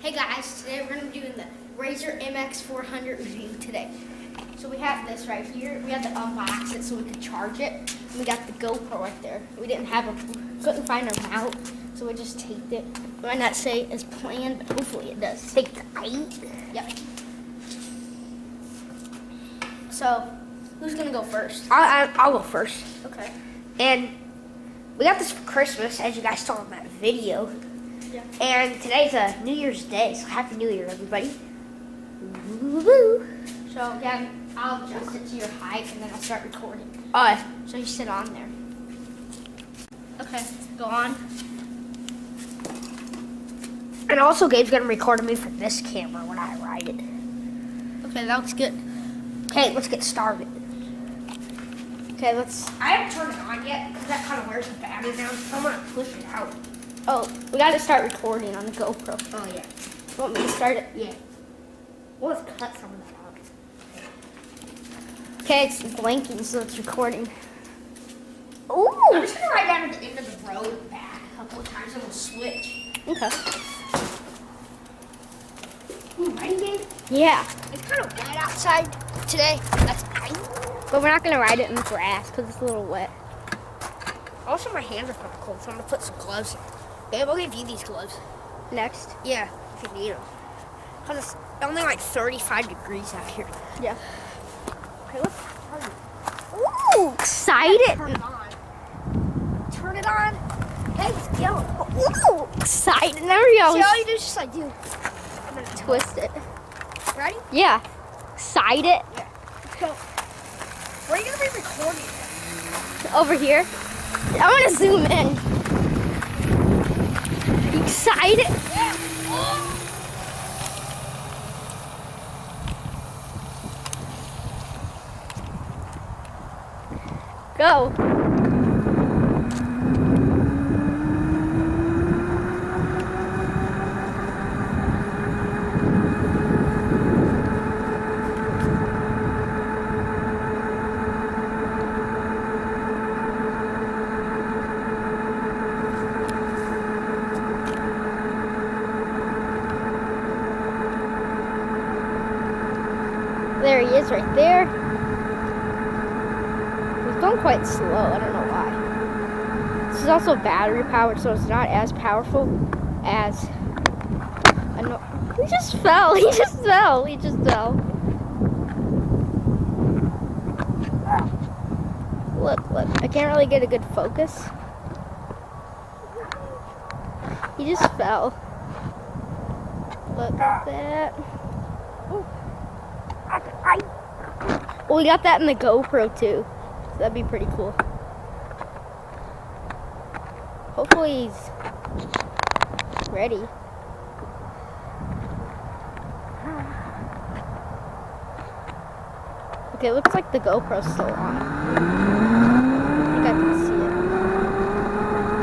Hey guys, today we're going to be doing the Razer MX400 review today. So we have this right here. We had to unbox it so we could charge it. And we got the GoPro right there. We couldn't find our mount, so we just taped it. It might not say as planned, but hopefully it does. Take the height. Yep. So, who's going to go first? I'll go first. Okay. And we got this for Christmas, as you guys saw in that video. Yeah. And today's a New Year's Day, so Happy New Year, everybody. Woo-woo. So, yeah, I'll adjust it to your height, and then I'll start recording. So you sit on there. Okay, go on. And also, Gabe's gonna record me from this camera when I ride it. Okay, that looks good. Okay, let's get started. Okay, I haven't turned it on yet because that kind of wears the battery down, so I'm gonna push it out. Oh, we gotta start recording on the GoPro. Oh yeah. You want me to start it? Yeah. We'll just cut some of that out. Okay, it's blinking, so it's recording. Ooh! I'm just gonna ride down to the end of the road and back a couple of times and we'll switch. Okay. Ooh, ready, Gabe? Yeah. It's kind of wet outside today. That's fine. But we're not gonna ride it in the grass because it's a little wet. Also, my hands are kind of cold, so I'm gonna put some gloves on. Babe, I'll give you these gloves. Next. Yeah, if you need them. Because it's only like 35 degrees out here. Yeah. Okay, let's turn it. Ooh, excited. Turn it on. Turn it on. Hey, let's go. Ooh, excited. Now we See, always all you do is just like do. And then twist it. Ready? Yeah. Excited. Yeah. So, where are you gonna be recording? Over here. I want to zoom in. You excited? Yeah. Oh. Go. There he is right there. He's going quite slow, I don't know why. This is also battery powered, so it's not as powerful as he just fell, he just fell. Look, I can't really get a good focus. He just fell. Look at that. Well, we got that in the GoPro too, so that'd be pretty cool. Hopefully he's ready. Okay, looks like the GoPro's still on. I think I can see it.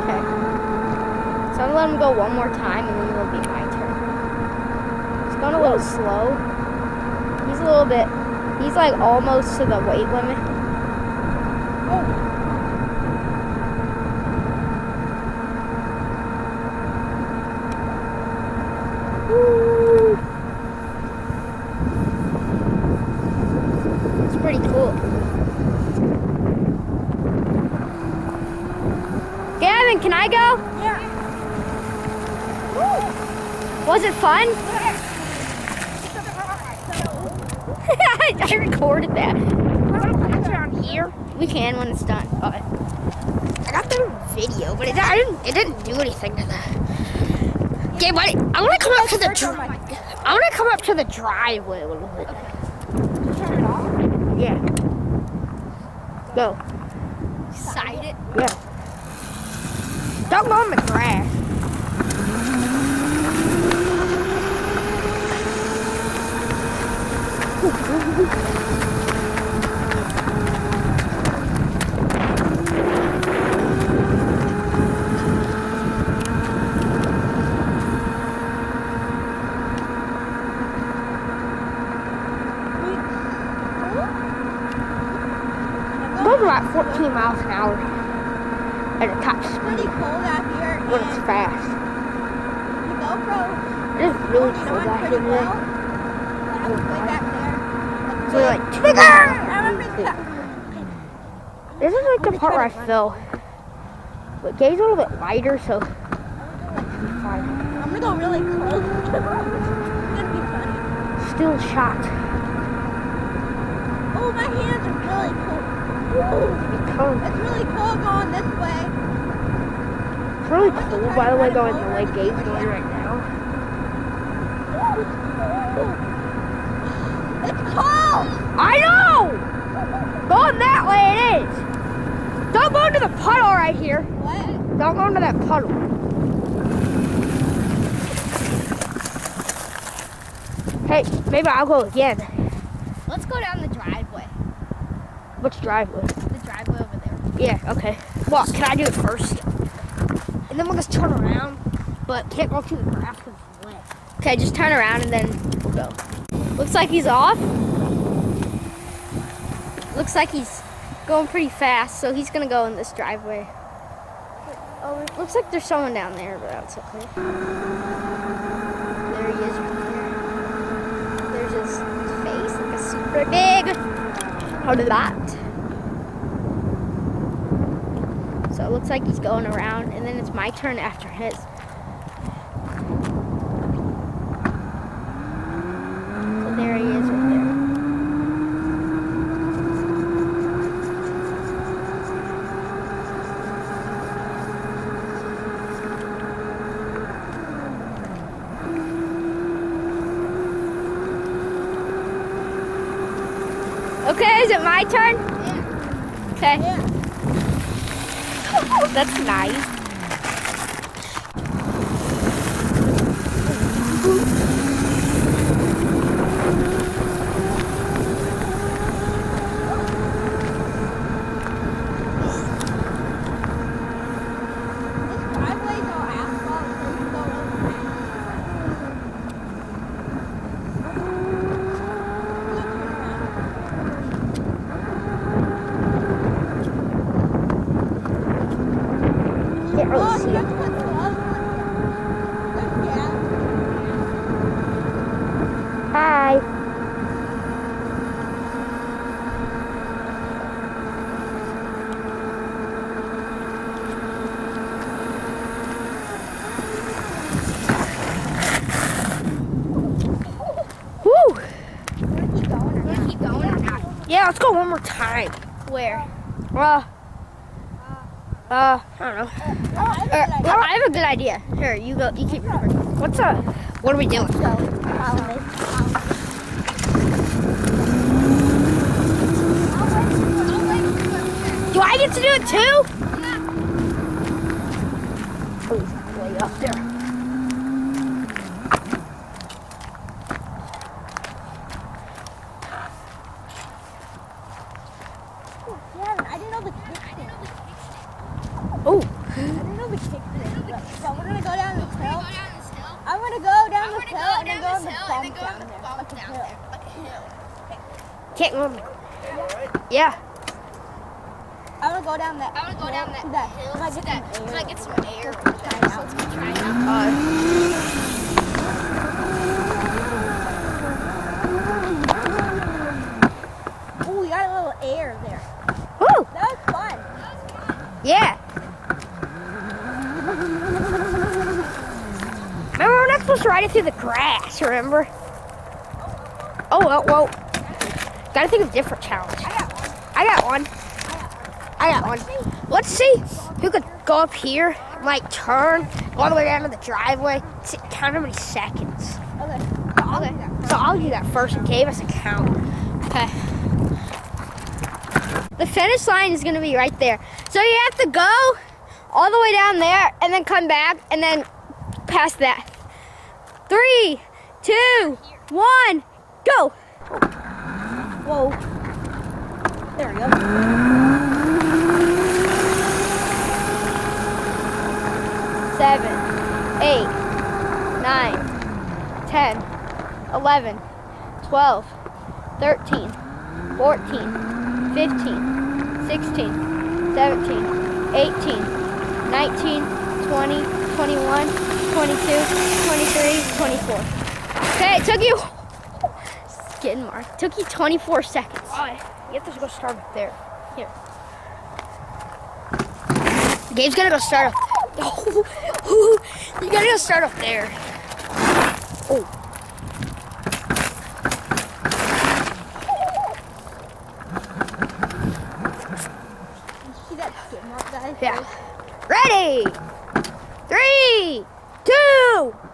Okay. So I'm gonna let him go one more time and then it'll be my turn. He's going a little slow. He's like almost to the weight limit. Woo. It's pretty cool. Gavin, can I go? Yeah. Woo. Was it fun? I recorded that. Put it on here. We can when it's done. Okay. I got the video, but it didn't do anything to that. Okay, buddy, I want to come up to the driveway a little bit. Okay. Turn it off. Yeah. Go. Excited. Yeah. Don't go in the grass. Those are about 14 miles an hour at a top It's pretty speed cold out here. when it's fast. The GoPro It is really You know, cold I'm out pretty here well. today. Way back there. So like this is like the part where I fell. But Gabe's a little bit lighter, so it should be fine. I'm gonna go really close. It's gonna be funny. Still shot. Oh, my hands are really cold. Ooh, it's really cold going this way. It's really cool, by the way, going the way Gabe's going right now. It's cold! I know! Going that way it is. Don't go into the puddle right here. What? Don't go into that puddle. Hey, maybe I'll go again. Let's go down the driveway. Which driveway? The driveway over there. Yeah, okay. Well, can I do it first? And then we'll just turn around, but can't go through the grass because it's wet. Okay, just turn around and then we'll go. Looks like he's off. Looks like he's going pretty fast, so he's gonna go in this driveway. Oh, it looks like there's someone down there, but that's okay. There he is right there. There's his face, like a super big. How did that? So it looks like he's going around, and then it's my turn after his. So there he is right there. Okay, is it my turn? Yeah. Okay. Yeah. Oh, that's nice. This driveway's all asphalt, so you can go really fast. Can't really Oh, see you it. have to put gloves on here. Yeah. Hi. Woo! Keep going. You wanna keep going or not? Yeah, let's go one more time. Where? I don't know. I have a good idea. Here, you go. You keep recording. What are we doing? Do I get to do it too? Oh, he's way up there. Yeah, I didn't know the kick. Oh, I didn't know the kick did. So we're gonna go down this hill. I'm gonna go down this hill and then go on the bump down there. Like a hill. can't go. Yeah. I'm gonna go down that. I want to go down that to that hill till I so get that some so I air. get some air. So let's go try it out. Oh, we got a little air there. Woo! That was fun. Yeah. Remember, we're not supposed to ride it through the grass, remember? Oh, well. Gotta think of a different challenge. I got one. Let's see who could go up here, like turn all the way down to the driveway. Count how many seconds. Okay. So I'll do that first and give us a count. Okay. The finish line is gonna be right there. So you have to go all the way down there and then come back and then past that. 3, 2, 1, go. Whoa. There we go. 7, 8, 9, 10, 11, 12, 13, 14, 15, 16, 17, 18, 19, 20, 21, 22, 23, 24. Okay, it took you, skid mark, took you 24 seconds. Oh, you have to go start up there. Here. Gabe's gonna go start up. You gotta go start up there. Oh. See that skid mark, guys? Yeah. Ready? 3, 2,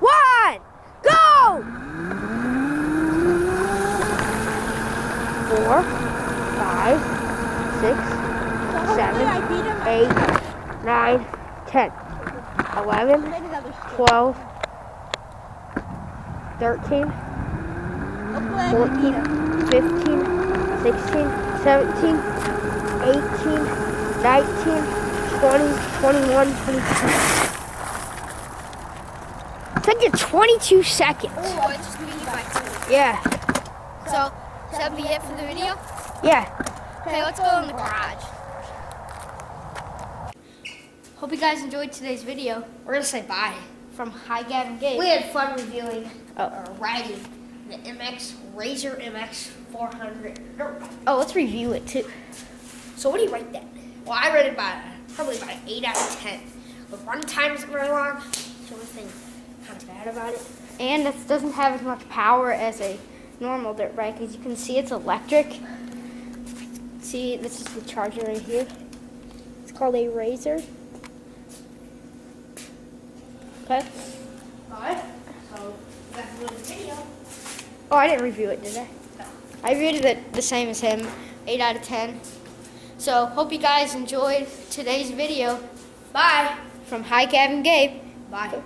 1, go! 4, 5, 6, 7, 8, 9, 10, 11, 12, 13, 14, 15, 16, 17, 18, 19, 20, 21, 22. Took you 22 seconds. Oh, it's just me by 2. Yeah. So, should that be it for the video? Yeah. Okay, let's go in the garage. Hope you guys enjoyed today's video. We're gonna say bye from Hi Gavin Gabe. We had fun reviewing or riding the Razor MX400. Oh, let's review it too. So what do you rate that? Well, I rated probably about an 8 out of 10. But run time isn't very long. So one thing kind of bad about it. And it doesn't have as much power as a normal dirt bike. As you can see, it's electric. See, this is the charger right here. It's called a Razor. Okay. Alright, so that's the video. Oh, I didn't review it, did I? No. I rated it the same as him, 8 out of 10. So hope you guys enjoyed today's video. Bye. From Hi Gavin Gabe. Bye.